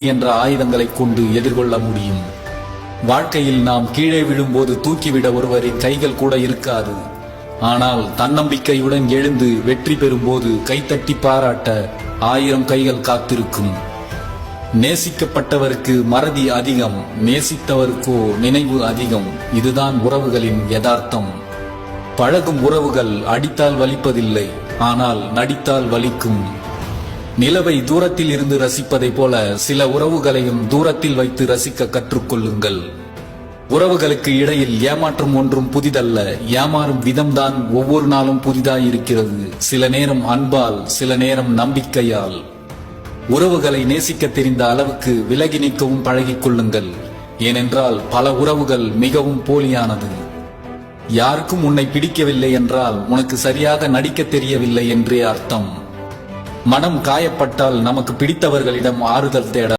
என்ற ஆயுதங்களை கொண்டு எதிர்கொள்ள முடியும். வாழ்க்கையில் நாம் கீழே விழும்போது தூக்கிவிட ஒருவரின் கைகள் கூட இருக்காது. ஆனால் தன்னம்பிக்கையுடன் எழுந்து வெற்றி பெறும்போது கைத்தட்டி பாராட்ட 1000 கைகள் காத்திருக்கும். நேசிக்கப்பட்டவருக்கு மறதி அதிகம், நேசித்தவருக்கோ நினைவு அதிகம். இதுதான் உறவுகளின் யதார்த்தம். பழகும் உறவுகள் அடித்தால் வலிப்பதில்லை, ஆனால் நடித்தால் வலிக்கும். நிலவை தூரத்தில் இருந்து ரசிப்பதை போல சில உறவுகளையும் தூரத்தில் வைத்து ரசிக்க கற்றுக்கொள்ளுங்கள். உறவுகளுக்கு இடையில் ஏமாற்றம் ஒன்றும் புதிதல்ல, ஏமாறும் விதம்தான் ஒவ்வொரு நாளும் புதிதாயிருக்கிறது. சில நேரம் அன்பால், சில நேரம் நம்பிக்கையால். உறவுகளை நேசிக்க தெரிந்த அளவுக்கு விலகி நிற்கவும் பழகிக் கொள்ளுங்கள். ஏனென்றால் பல உறவுகள் மிகவும் போலியானது. யாருக்கும் உன்னை பிடிக்கவில்லை என்றால் உனக்கு சரியாக நடிக்க தெரியவில்லை என்றே அர்த்தம். மனம் காயப்பட்டால் நமக்கு பிடித்தவர்களிடம் ஆறுதல் தேட